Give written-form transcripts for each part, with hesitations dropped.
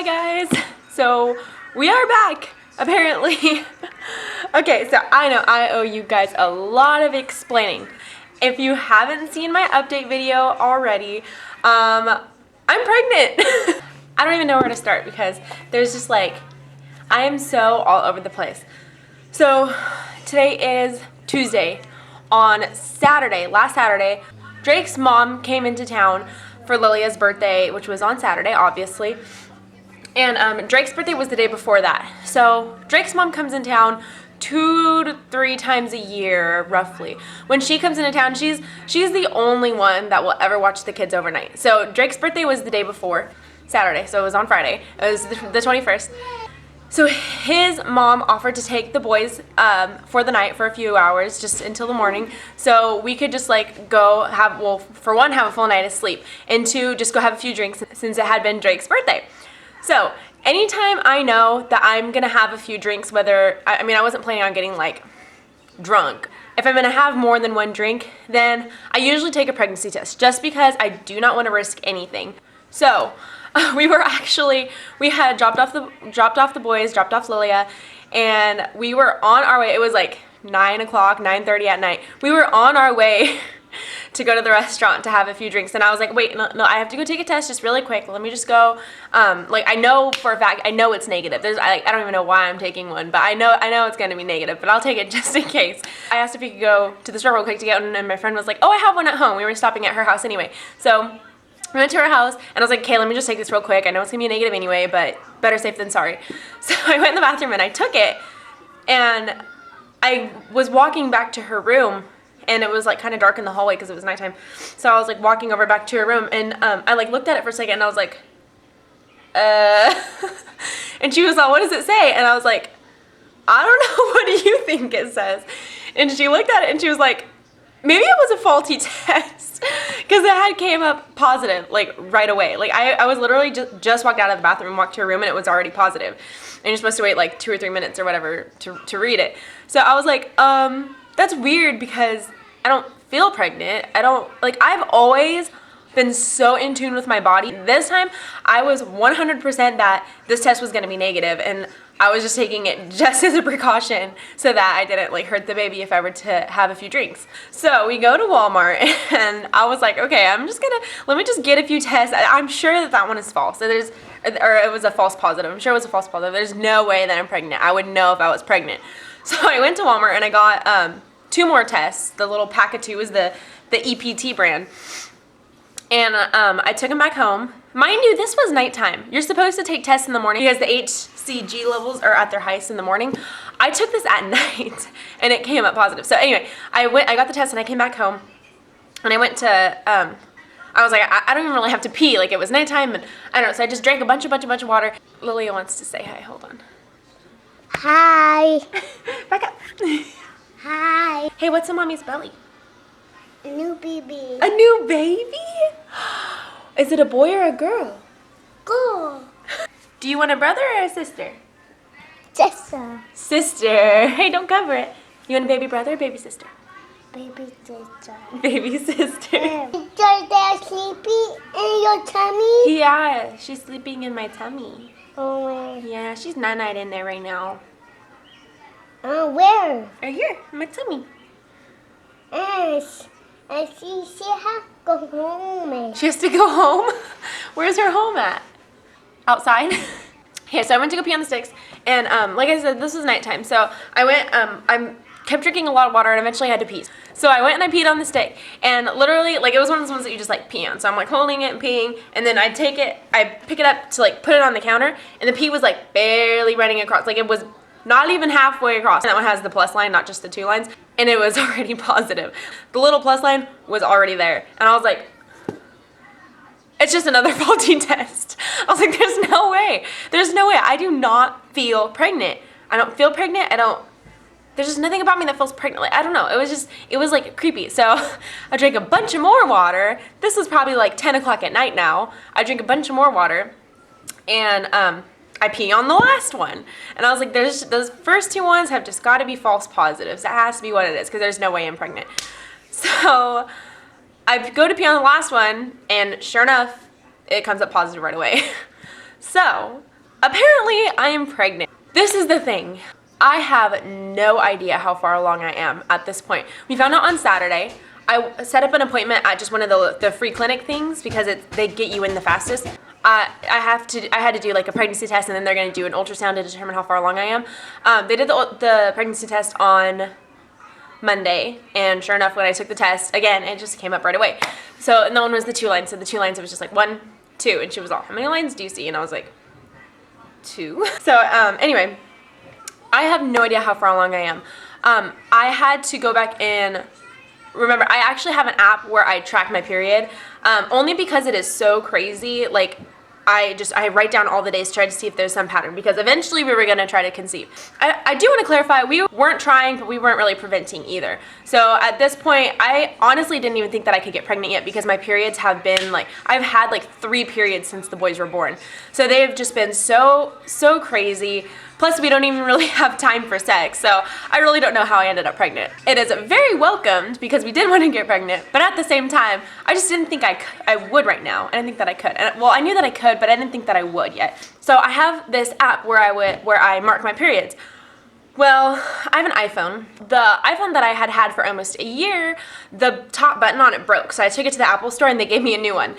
Hi guys. So we are back, apparently. Okay, so I know I owe you guys a lot of explaining. If you haven't seen my update video already, I'm pregnant. I don't even know where to start because there's just like, I am so all over the place. So today is Tuesday. On Saturday, last Saturday, Drake's mom came into town for Lilia's birthday, which was on Saturday, obviously. And Drake's birthday was the day before that. So Drake's mom comes in town 2 to 3 times a year, roughly. When she comes into town, she's the only one that will ever watch the kids overnight. So Drake's birthday was the day before, Saturday, so it was on Friday. It was the 21st. So his mom offered to take the boys for the night for a few hours, just until the morning, so we could just like go have, well, for one, have a full night of sleep, and two, just go have a few drinks since it had been Drake's birthday. So anytime I know that I'm gonna have a few drinks, whether, I mean, I wasn't planning on getting like drunk. If I'm gonna have more than one drink, then I usually take a pregnancy test, just because I do not want to risk anything. So we had dropped off the boys, dropped off Lilia, and we were on our way. It was like 9 o'clock, 9:30 at night. We were on our way to go to the restaurant to have a few drinks, and I was like, wait, no, I have to go take a test just really quick. Let me just go. Like, I know for a fact, I know it's negative. I don't even know why I'm taking one, but I know it's gonna be negative, but I'll take it just in case. I asked if we could go to the store real quick to get one, and my friend was like, oh, I have one at home. We were stopping at her house anyway. So we went to her house, and I was like, okay, let me just take this real quick. I know it's gonna be a negative anyway, but better safe than sorry. So I went in the bathroom and I took it, and I was walking back to her room, and it was like kind of dark in the hallway because it was nighttime. So I was like walking over back to her room, and I like looked at it for a second, and I was like, and she was like, what does it say? And I was like, I don't know, what do you think it says? And she looked at it and she was like, maybe it was a faulty test, because it had came up positive like right away. Like I was literally just walked out of the bathroom and walked to her room, and it was already positive, and you're supposed to wait like 2 or 3 minutes or whatever to read it. So I was like, that's weird, because I don't feel pregnant. I've always been so in tune with my body. This time I was 100% that this test was going to be negative, and I was just taking it just as a precaution so that I didn't like hurt the baby if I were to have a few drinks. So we go to Walmart, and I was like, okay, let me just get a few tests. I'm sure that one is false. So or it was a false positive. I'm sure it was a false positive. There's no way that I'm pregnant. I would know if I was pregnant. So I went to Walmart and I got 2 more tests. The little pack of 2 is the EPT brand. And I took them back home. Mind you, this was nighttime. You're supposed to take tests in the morning because the HCG levels are at their highest in the morning. I took this at night, and it came up positive. So anyway, I got the test, and I came back home, and I went to, I was like, I don't even really have to pee. Like, it was nighttime, and I don't know, so I just drank a bunch of water. Lilia wants to say hi. Hold on. Hi. Back up. Hi. Hey, what's in Mommy's belly? A new baby. A new baby? Is it a boy or a girl? Girl. Do you want a brother or a sister? Sister. Sister. Hey, don't cover it. You want a baby brother or baby sister? Baby sister. Baby sister. Is your dad sleeping in your tummy? Yeah, she's sleeping in my tummy. Oh, where? Yeah, she's night in there right now. Where? Right here, in my tummy. And she has to go home. She has to go home? Where's her home at? Outside? Yeah, so I went to go pee on the sticks, and like I said, this was nighttime, so I went, I kept drinking a lot of water, and eventually I had to pee. So I went and I peed on the stick, and literally, like, it was one of those ones that you just, like, pee on. So I'm, like, holding it and peeing, and then I pick it up to, like, put it on the counter, and the pee was, like, barely running across. Like, it was not even halfway across. That one has the plus line, not just the 2 lines, and it was already positive. The little plus line was already there, and I was like, it's just another faulty test. I was like, there's no way. There's no way. I do not feel pregnant. I don't feel pregnant. There's just nothing about me that feels pregnant. Like, I don't know. It was like creepy. So I drank a bunch of more water. This was probably like 10 o'clock at night now. I drank a bunch of more water, and I pee on the last one. And I was like, those first 2 ones have just got to be false positives. That has to be what it is, because there's no way I'm pregnant. So I go to pee on the last one, and sure enough, it comes up positive right away. So apparently I am pregnant. This is the thing. I have no idea how far along I am at this point. We found out on Saturday. I set up an appointment at just one of the free clinic things because they get you in the fastest. I had to do like a pregnancy test, and then they're going to do an ultrasound to determine how far along I am. They did the pregnancy test on Monday, and sure enough, when I took the test, again, it just came up right away. So, and the one was the 2 lines. So the 2 lines, it was just like 1, 2, and she was all, how many lines do you see? And I was like, 2. So anyway, I have no idea how far along I am. I had to go back and remember, I actually have an app where I track my period, only because it is so crazy. Like, I write down all the days to try to see if there's some pattern, because eventually we were going to try to conceive. I do want to clarify, we weren't trying, but we weren't really preventing either. So at this point, I honestly didn't even think that I could get pregnant yet, because my periods have been like, I've had like 3 periods since the boys were born. So they've just been so crazy. Plus, we don't even really have time for sex, so I really don't know how I ended up pregnant. It is very welcomed because we did want to get pregnant, but at the same time, I just didn't think I would right now. I didn't think that I could. And, well, I knew that I could, but I didn't think that I would yet. So I have this app where I mark my periods. Well, I have an iPhone. The iPhone that I had for almost a year, the top button on it broke, so I took it to the Apple store and they gave me a new one.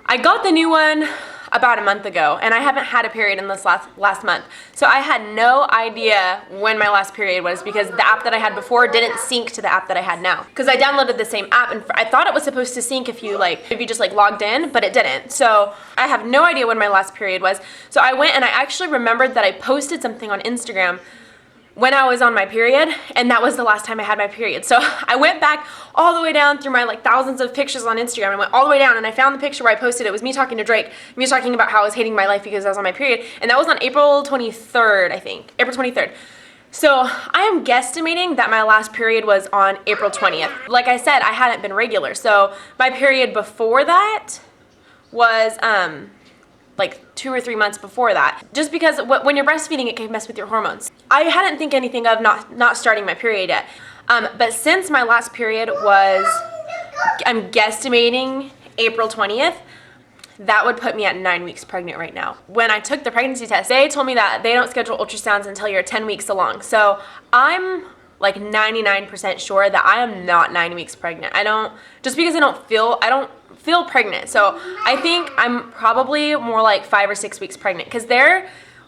I got the new one about a month ago, and I haven't had a period in this last month. So I had no idea when my last period was, because the app that I had before didn't sync to the app that I had now. Because I downloaded the same app, and I thought it was supposed to sync if you just logged in, but it didn't. So I have no idea when my last period was. So I went and I actually remembered that I posted something on Instagram when I was on my period, and that was the last time I had my period. So I went back all the way down through my thousands of pictures on Instagram, and went all the way down, and I found the picture where I posted. It was me talking to Drake, me talking about how I was hating my life because I was on my period, and that was on April 23rd, I think. April 23rd. So I am guesstimating that my last period was on April 20th. Like I said, I hadn't been regular, so my period before that was like 2 or 3 months before that. Just because when you're breastfeeding, it can mess with your hormones. I hadn't think anything of not starting my period yet. But since my last period was, I'm guesstimating April 20th, that would put me at 9 weeks pregnant right now. When I took the pregnancy test, they told me that they don't schedule ultrasounds until you're 10 weeks along. So I'm like 99% sure that I am not 9 weeks pregnant. Just because I don't feel pregnant. So I think I'm probably more like 5 or 6 weeks pregnant, because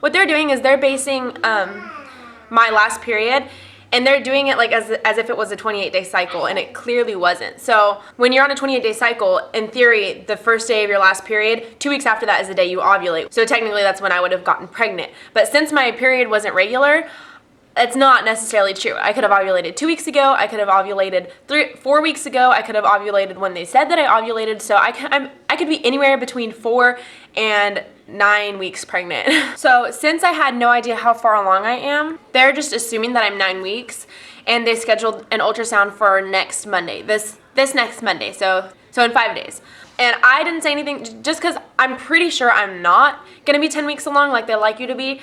what they're doing is they're basing my last period, and they're doing it like as if it was a 28-day cycle, and it clearly wasn't. So when you're on a 28-day cycle, in theory, the first day of your last period, 2 weeks after that is the day you ovulate. So technically that's when I would have gotten pregnant. But since my period wasn't regular, it's not necessarily true. I could have ovulated 2 weeks ago. I could have ovulated 4 weeks ago. I could have ovulated when they said that I ovulated. So I could be anywhere between 4 and 9 weeks pregnant. So since I had no idea how far along I am, they're just assuming that I'm 9 weeks, and they scheduled an ultrasound for next Monday. This next Monday. So in 5 days. And I didn't say anything just because I'm pretty sure I'm not gonna be 10 weeks along like they like you to be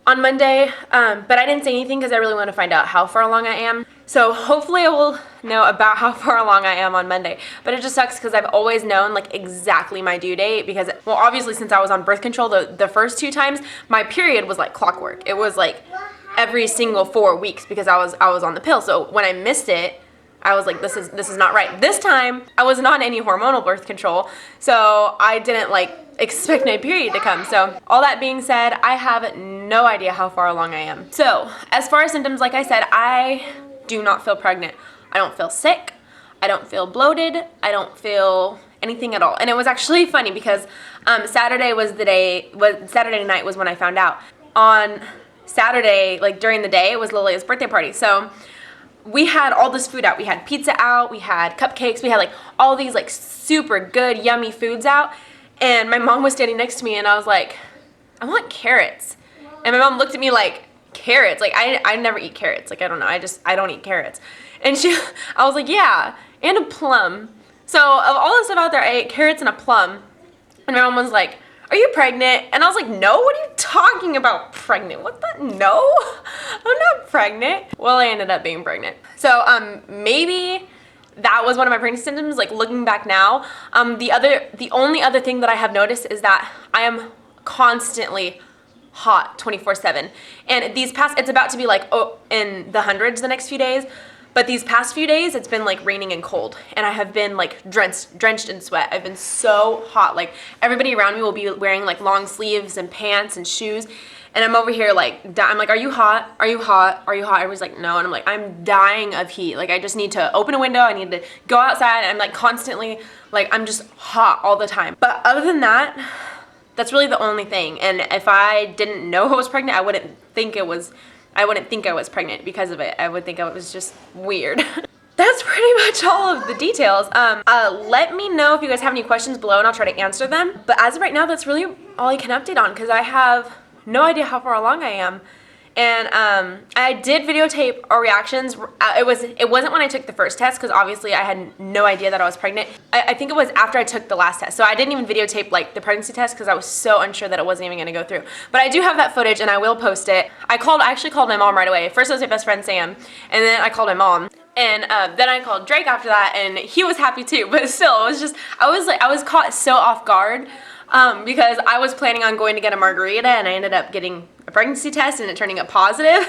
on Monday, but I didn't say anything because I really want to find out how far along I am. So hopefully I will know about how far along I am on Monday. But it just sucks because I've always known exactly my due date, because, well, obviously since I was on birth control the first 2 times, my period was like clockwork. It was like every single 4 weeks because I was on the pill. So when I missed it, I was like, this is not right. This time I wasn't on any hormonal birth control, so I didn't expect my period to come. So all that being said, I have no idea how far along I am. So as far as symptoms, like I said, I do not feel pregnant. I don't feel sick. I don't feel bloated. I don't feel anything at all. And it was actually funny because Saturday night was when I found out. On Saturday, during the day, it was Lilia's birthday party. So we had all this food out. We had pizza out. We had cupcakes. We had all these super good, yummy foods out. And my mom was standing next to me, and I was like, I want carrots. And my mom looked at me like, carrots? I never eat carrots. I don't know. I don't eat carrots. And I was like, yeah, and a plum. So of all the stuff out there, I ate carrots and a plum. And my mom was like, are you pregnant? And I was like, no, what are you talking about, pregnant? What the, no, I'm not pregnant. Well, I ended up being pregnant. So maybe that was one of my pregnancy symptoms, looking back now. The only other thing that I have noticed is that I am constantly hot 24/7. And it's about to be like in the hundreds the next few days. But these past few days, it's been like raining and cold, and I have been like drenched in sweat. I've been so hot. Like everybody around me will be wearing like long sleeves and pants and shoes, and I'm over here like, I'm like, are you hot? Are you hot? Are you hot? Everybody's like, no, and I'm like, I'm dying of heat. Like I just need to open a window. I need to go outside. I'm like constantly, like I'm just hot all the time. But other than that, that's really the only thing. And if I didn't know I was pregnant, I wouldn't think I was pregnant because of it. I would think it was just weird. That's pretty much all of the details. Let me know if you guys have any questions below and I'll try to answer them. But as of right now, that's really all I can update on because I have no idea how far along I am. And I did videotape our reactions. It wasn't when I took the first test because obviously I had no idea that I was pregnant. I think it was after I took the last test. So I didn't even videotape like the pregnancy test because I was so unsure that it wasn't even gonna go through. But I do have that footage and I will post it. I actually called my mom right away. First it was my best friend Sam, and then I called my mom. And then I called Drake after that, and he was happy too. But still, it was just, I was caught so off guard. Because I was planning on going to get a margarita and I ended up getting a pregnancy test and it turning up positive.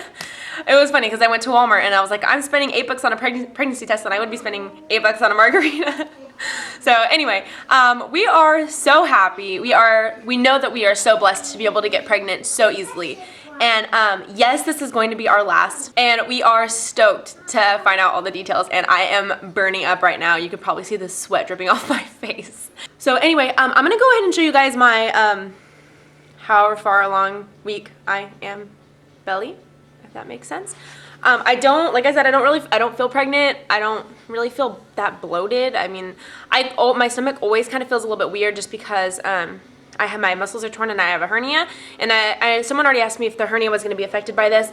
It was funny because I went to Walmart and I was like, I'm spending $8 on a pregnancy test and I would be spending $8 on a margarita. So anyway, we are so happy. We know that we are so blessed to be able to get pregnant so easily. And yes, this is going to be our last, and we are stoked to find out all the details, and I am burning up right now. You could probably see the sweat dripping off my face. So anyway, I'm gonna go ahead and show you guys my however far along week I am belly, if that makes sense. Like I said, I don't feel pregnant. I don't really feel that bloated. I mean, my stomach always kind of feels a little bit weird just because my muscles are torn and I have a hernia, and someone already asked me if the hernia was going to be affected by this.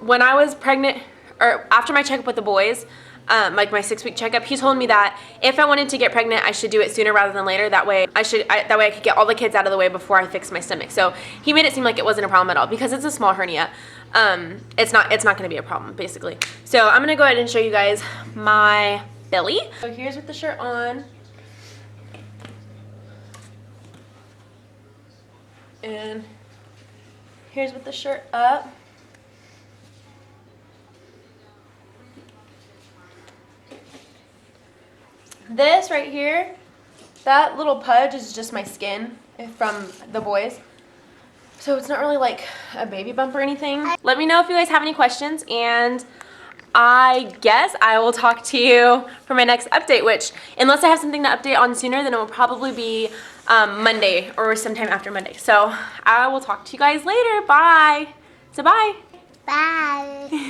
When I was pregnant, or after my checkup with the boys, like my 6-week checkup, he told me that if I wanted to get pregnant, I should do it sooner rather than later. That way I could get all the kids out of the way before I fixed my stomach. So he made it seem like it wasn't a problem at all because it's a small hernia. It's not going to be a problem basically. So I'm going to go ahead and show you guys my belly. So here's with the shirt on. And here's with the shirt up. This right here, that little pudge is just my skin from the boys. So it's not really like a baby bump or anything. Let me know if you guys have any questions, and I guess I will talk to you for my next update, which unless I have something to update on sooner, then it will probably be Monday or sometime after Monday. So I will talk to you guys later. Bye. So bye. Bye.